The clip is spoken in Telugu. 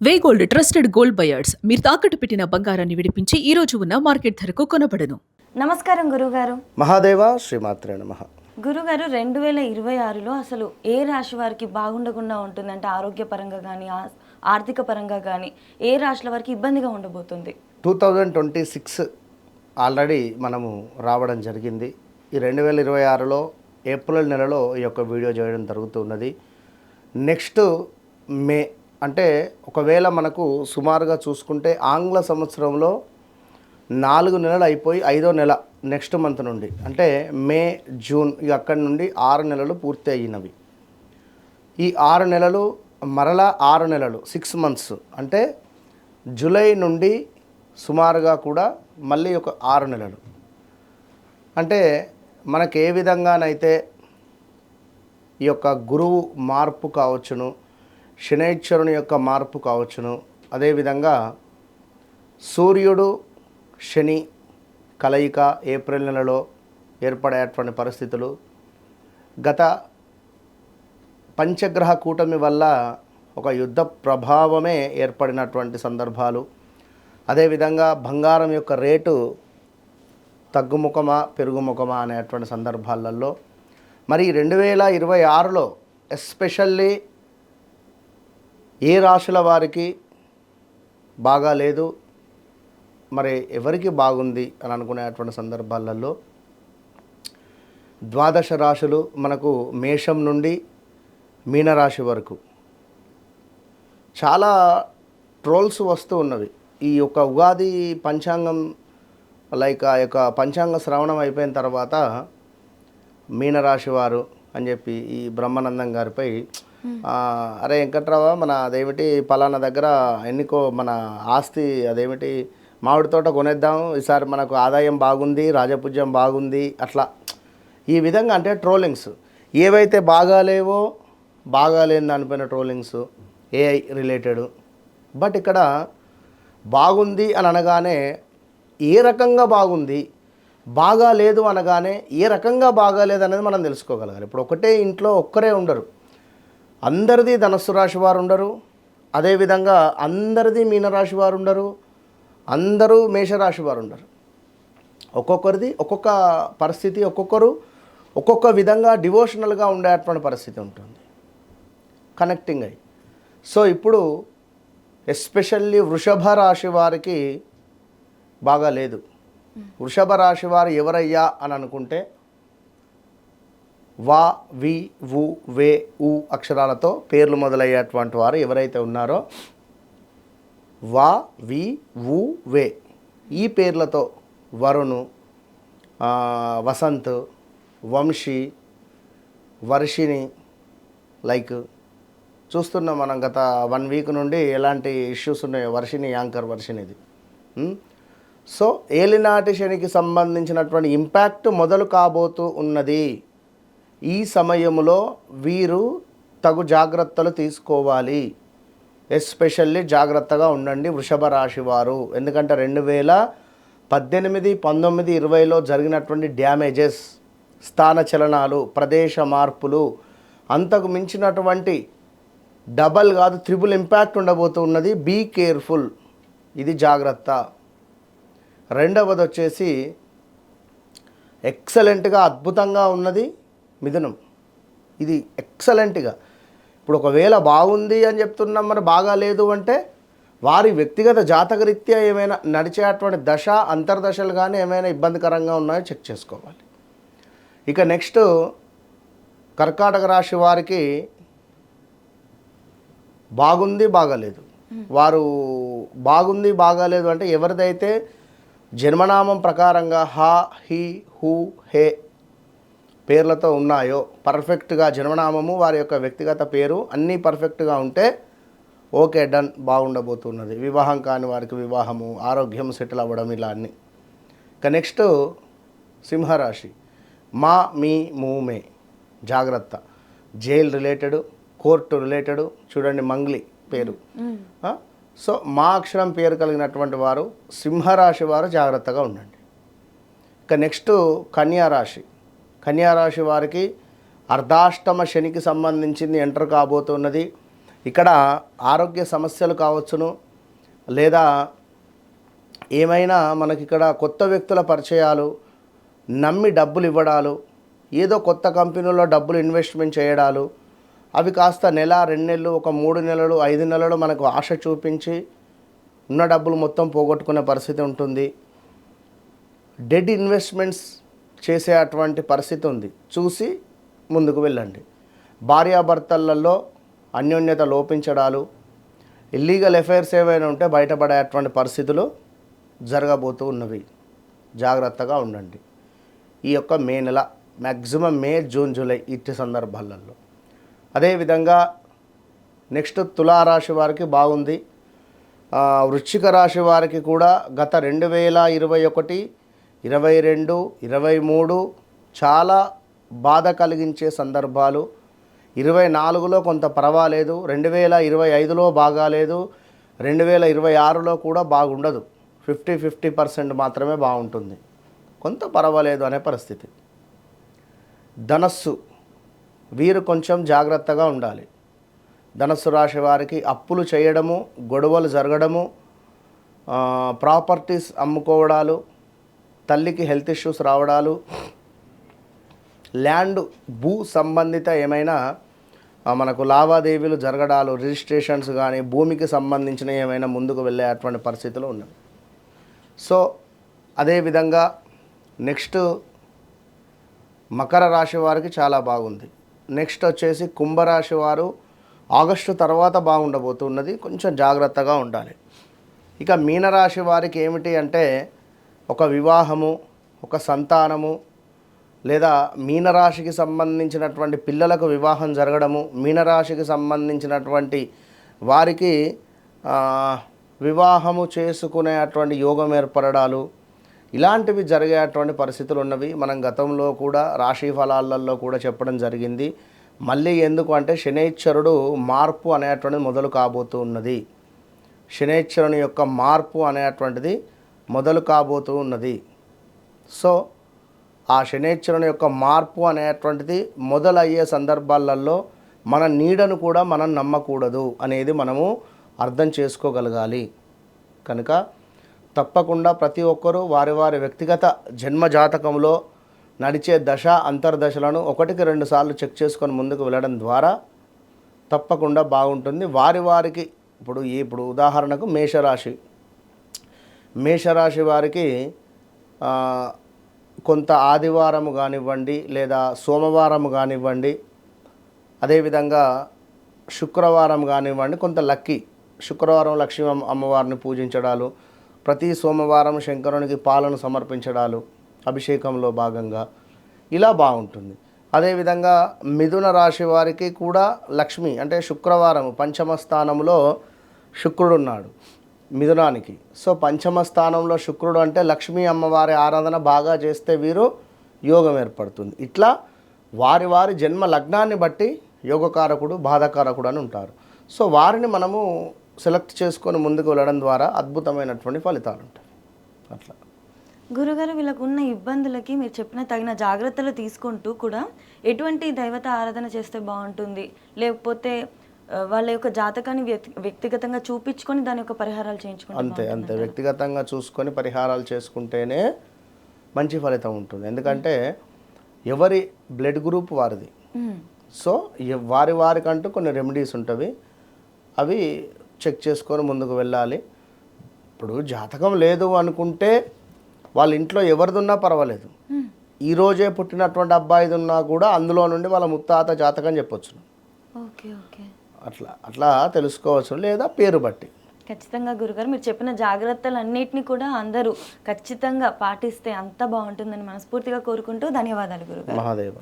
వేగోల్డ్ ట్రస్టెడ్ గోల్డ్ బయర్స్ మీరు తాకట్టు పెట్టిన బంగారాన్ని విడిపించి ఈ రోజు ఉన్న మార్కెట్ ధరకు కొనబడను. నమస్కారం గురుగారు. మహాదేవ శ్రీమాత్రే నమః. గురుగారు 2026లో అసలు ఏ రాశి వారికి బాగుండకుండా ఉంటుందంటే ఆరోగ్యపరంగా కానీ ఆర్థిక పరంగా కానీ ఏ రాశుల వారికి ఇబ్బందిగా ఉండబోతుంది? 2026 ఆల్రెడీ మనము రావడం జరిగింది. ఈ 2026లో ఏప్రిల్ నెలలో ఈ యొక్క వీడియో చేయడం జరుగుతున్నది. నెక్స్ట్ మే అంటే ఒకవేళ మనకు సుమారుగా చూసుకుంటే ఆంగ్ల సంవత్సరంలో 4 నెలలు అయిపోయి 5వ నెల నెక్స్ట్ మంత్ నుండి అంటే మే జూన్ ఇక అక్కడి నుండి 6 నెలలు పూర్తి అయినవి. ఈ 6 నెలలు మరలా 6 నెలలు 6 మంత్స్ అంటే జూలై నుండి సుమారుగా కూడా మళ్ళీ ఒక 6 నెలలు అంటే మనకు ఏ విధంగానైతే ఈ యొక్క గురువు మార్పు కావచ్చును, శనైశ్వరుని యొక్క మార్పు కావచ్చును, అదేవిధంగా సూర్యుడు శని కలయిక ఏప్రిల్ నెలలో ఏర్పడేటువంటి పరిస్థితులు, గత పంచగ్రహ కూటమి వల్ల ఒక యుద్ధ ప్రభావమే ఏర్పడినటువంటి సందర్భాలు, అదేవిధంగా బంగారం యొక్క రేటు తగ్గుముఖమా పెరుగుముఖమా అనేటువంటి సందర్భాలలో మరి 2026లో ఎస్పెషల్లీ ఏ రాశుల వారికి బాగా లేదు, మరి ఎవరికి బాగుంది అని అనుకునేటువంటి సందర్భాలలో ద్వాదశ రాశులు మనకు మేషం నుండి మీనరాశి వరకు చాలా ట్రోల్స్ వస్తూ ఉన్నవి. ఈ యొక్క ఉగాది పంచాంగం లైక్ ఆ యొక్క పంచాంగ శ్రవణం అయిపోయిన తర్వాత మీనరాశి వారు అని చెప్పి ఈ బ్రహ్మానందం గారిపై అరే వెంకట్రావా మన అదేమిటి పలానా దగ్గర ఎన్నికో మన ఆస్తి అదేమిటి మామిడి తోట కొనేద్దాం, ఈసారి మనకు ఆదాయం బాగుంది, రాజపూజ్యం బాగుంది, అట్లా ఈ విధంగా అంటే ట్రోలింగ్స్ ఏవైతే బాగాలేవో బాగాలేని దానిపైన ట్రోలింగ్స్ ఏఐ రిలేటెడ్. బట్ ఇక్కడ బాగుంది అని అనగానే ఏ రకంగా బాగుంది, బాగా లేదు అనగానే ఏ రకంగా బాగాలేదు అనేది మనం తెలుసుకోగలగాలి. ఇప్పుడు ఒకటే ఇంట్లో ఒక్కరే ఉండరు, అందరిది ధనస్సు రాశి వారు ఉండరు, అదేవిధంగా అందరిది మీనరాశి వారు ఉండరు, అందరూ మేషరాశి వారు ఉండరు. ఒక్కొక్కరిది ఒక్కొక్క పరిస్థితి, ఒక్కొక్కరు ఒక్కొక్క విధంగా డివోషనల్గా ఉండేటువంటి పరిస్థితి ఉంటుంది కనెక్టింగ్ అయ్యి. సో ఇప్పుడు ఎస్పెషల్లీ వృషభ రాశి వారికి బాగా లేదు. వృషభ రాశి వారు ఎవరయ్యా అని అనుకుంటే వా వి వు వే ఉ అక్షరాలతో పేర్లు మొదలయ్యేటువంటి వారు ఎవరైతే ఉన్నారో వా వి వు వే ఈ పేర్లతో వరుణు, వసంత్, వంశీ, వర్షిణి లైక్ చూస్తున్నాం మనం గత 1 వీక్ నుండి ఎలాంటి ఇష్యూస్ ఉన్నాయో. వర్షిణి యాంకర్ వర్షిణిది. సో ఏలినాటి శనికి సంబంధించినటువంటి ఇంపాక్ట్ మొదలు కాబోతూ ఉన్నది. ఈ సమయంలో వీరు తగు జాగ్రత్తలు తీసుకోవాలి. ఎస్పెషల్లీ జాగ్రత్తగా ఉండండి వృషభ రాశి వారు. ఎందుకంటే 2018, 19, 20లో జరిగినటువంటి డ్యామేజెస్, స్థాన చలనాలు, ప్రదేశ మార్పులు అంతకు మించినటువంటి డబల్ కాదు త్రిబుల్ ఇంపాక్ట్ ఉండబోతూ ఉన్నది. బీ కేర్ఫుల్, ఇది జాగ్రత్త. రెండవది వచ్చేసి ఎక్సలెంట్గా అద్భుతంగా ఉన్నది మిథునం. ఇది ఎక్సలెంట్గా ఇప్పుడు ఒకవేళ బాగుంది అని చెప్తున్నాం, మరి బాగా లేదు అంటే వారి వ్యక్తిగత జాతకరీత్యా ఏమైనా నడిచేటువంటి దశ అంతర్దశలు కానీ ఏమైనా ఇబ్బందికరంగా ఉన్నాయో చెక్ చేసుకోవాలి. ఇక నెక్స్ట్ కర్కాటక రాశి వారికి బాగుంది బాగాలేదు. వారు బాగుంది బాగాలేదు అంటే ఎవరిదైతే జన్మనామం ప్రకారంగా హా హీ హూ హే పేర్లతో ఉన్నాయో పర్ఫెక్ట్గా జన్మనామము వారి యొక్క వ్యక్తిగత పేరు అన్నీ పర్ఫెక్ట్గా ఉంటే ఓకే డన్, బాగుండబోతున్నది. వివాహం కాని వారికి వివాహము, ఆరోగ్యం సెటిల్ అవ్వడం, ఇలా అన్నీ. ఇక నెక్స్ట్ సింహరాశి మా మీ మూ మే జాగ్రత్త. Jail related, court related. చూడండి మంగ్లీ పేరు. సో మా అక్షరం పేరు కలిగినటువంటి వారు సింహరాశి వారు జాగ్రత్తగా ఉండండి. ఇక నెక్స్ట్ కన్యారాశి. కన్యారాశి వారికి అర్ధాష్టమ శనికి సంబంధించింది ఎంటర్ కాబోతున్నది. ఇక్కడ ఆరోగ్య సమస్యలు కావచ్చును, లేదా ఏమైనా మనకి ఇక్కడ కొత్త వ్యక్తుల పరిచయాలు, నమ్మి డబ్బులు ఇవ్వడాలు, ఏదో కొత్త కంపెనీలో డబ్బులు ఇన్వెస్ట్మెంట్ చేయడాలు, అవి కాస్త నెల 2 నెలలు, ఒక 3 నెలలు, 5 నెలలు మనకు ఆశ చూపించి ఉన్న డబ్బులు మొత్తం పోగొట్టుకునే పరిస్థితి ఉంటుంది. డెడ్ ఇన్వెస్ట్మెంట్స్ చేసే అటువంటి పరిస్థితి ఉంది. చూసి ముందుకు వెళ్ళండి. భార్యాభర్తలలో అన్యోన్యత లోపించడాలు, ఇల్లీగల్ ఎఫైర్స్ ఏవైనా ఉంటే బయటపడేటువంటి పరిస్థితులు జరగబోతూ ఉన్నవి. జాగ్రత్తగా ఉండండి. ఈ యొక్క మే నెల మ్యాక్సిమం మే, జూన్, జూలై ఇట్టి సందర్భాలలో. అదేవిధంగా నెక్స్ట్ తులారాశి వారికి బాగుంది. వృశ్చిక రాశి వారికి కూడా గత 2021, 22, 23 చాలా బాధ కలిగించే సందర్భాలు. 24లో కొంత పర్వాలేదు, 2025లో బాగాలేదు, 2026లో కూడా బాగుండదు. 50% మాత్రమే బాగుంటుంది, కొంత పర్వాలేదు అనే పరిస్థితి. ధనస్సు వీరు కొంచెం జాగ్రత్తగా ఉండాలి. ధనస్సు రాశి వారికి అప్పులు చేయడము, గొడవలు జరగడము, ప్రాపర్టీస్ అమ్ముకోవడాలు, తల్లికి హెల్త్ ఇష్యూస్ రావడాలు, ల్యాండ్ భూ సంబంధిత ఏమైనా మనకు లావాదేవీలు జరగడాలు, రిజిస్ట్రేషన్స్ కానీ భూమికి సంబంధించిన ఏమైనా ముందుకు వెళ్ళేటువంటి పరిస్థితులు ఉన్నాయి. సో అదేవిధంగా నెక్స్ట్ మకర రాశి వారికి చాలా బాగుంది. నెక్స్ట్ వచ్చేసి కుంభరాశి వారు ఆగస్టు తర్వాత బాగుండబోతున్నది, కొంచెం జాగ్రత్తగా ఉండాలి. ఇక మీనరాశి వారికి ఏమిటి అంటే ఒక వివాహము, ఒక సంతానము, లేదా మీనరాశికి సంబంధించినటువంటి పిల్లలకు వివాహం జరగడము, మీనరాశికి సంబంధించినటువంటి వారికి వివాహము చేసుకునేటువంటి యోగం ఏర్పడడాలు, ఇలాంటివి జరిగేటువంటి పరిస్థితులు ఉన్నవి. మనం గతంలో కూడా రాశి ఫలాలలో కూడా చెప్పడం జరిగింది. మళ్ళీ ఎందుకు అంటే శనైశ్వరుడు మార్పు అనేటువంటిది మొదలు కాబోతూ ఉన్నది. శనైశ్వరుని యొక్క మార్పు అనేటువంటిది మొదలు కాబోతూ ఉన్నది. సో ఆ శనైశ్వరుని యొక్క మార్పు అనేటువంటిది మొదలయ్యే సందర్భాలలో మన నీడను కూడా మనం నమ్మకూడదు అనేది మనము అర్థం చేసుకోగలగాలి. కనుక తప్పకుండా ప్రతి ఒక్కరూ వారి వారి వ్యక్తిగత జన్మ జాతకంలో నడిచే దశ అంతర్దశలను 1-2 సార్లు చెక్ చేసుకొని ముందుకు వెళ్ళడం ద్వారా తప్పకుండా బాగుంటుంది. వారికి ఇప్పుడు ఉదాహరణకు మేషరాశి వారికి కొంత ఆదివారము కానివ్వండి, లేదా సోమవారం కానివ్వండి, అదేవిధంగా శుక్రవారం కానివ్వండి, కొంత లక్కీ. శుక్రవారం లక్ష్మీ అమ్మవారిని పూజించడాలు, ప్రతి సోమవారం శంకరునికి పాలను సమర్పించడాలు అభిషేకంలో భాగంగా, ఇలా బాగుంటుంది. అదేవిధంగా మిథున రాశి వారికి కూడా లక్ష్మి అంటే శుక్రవారం పంచమ స్థానంలో శుక్రుడు ఉన్నాడు మిథునానికి. సో పంచమ స్థానంలో శుక్రుడు అంటే లక్ష్మీ అమ్మవారి ఆరాధన బాగా చేస్తే వీరు యోగం ఏర్పడుతుంది. ఇట్లా వారి జన్మ లగ్నాన్ని బట్టి యోగకారకుడు, బాధకారకుడు అని ఉంటారు. సో వారిని మనము సెలెక్ట్ చేసుకొని ముందుకు వెళ్ళడం ద్వారా అద్భుతమైనటువంటి ఫలితాలు ఉంటాయి. అట్లా గురుగారు, వీళ్ళకు ఉన్న ఇబ్బందులకి మీరు చెప్పిన తగిన జాగ్రత్తలు తీసుకుంటూ కూడా ఎటువంటి దైవత ఆరాధన చేస్తే బాగుంటుంది, లేకపోతే వాళ్ళ యొక్క జాతకాన్ని వ్యక్తిగతంగా చూపించుకొని దాని యొక్క పరిహారాలు చేయించుకుంటే అంతే వ్యక్తిగతంగా చూసుకొని పరిహారాలు చేసుకుంటేనే మంచి ఫలితం ఉంటుంది. ఎందుకంటే ఎవరి బ్లడ్ గ్రూప్ వారిది. సో వారికంటూ కొన్ని రెమెడీస్ ఉంటవి, అవి చెక్ చేసుకొని ముందుకు వెళ్ళాలి. ఇప్పుడు జాతకం లేదు అనుకుంటే వాళ్ళ ఇంట్లో ఎవరిదున్నా పర్వాలేదు, ఈరోజే పుట్టినటువంటి అబ్బాయిది ఉన్నా కూడా అందులో నుండి వాళ్ళ ముత్తాత జాతకం చెప్పొచ్చు. అట్లా తెలుసుకోవచ్చు, లేదా పేరు బట్టి. ఖచ్చితంగా గురుగారు, మీరు చెప్పిన జాగ్రత్తలన్నింటినీ కూడా అందరూ ఖచ్చితంగా పాటిస్తే అంత బాగుంటుందని మనస్ఫూర్తిగా కోరుకుంటూ ధన్యవాదాలు గురుగారు. మహాదేవ.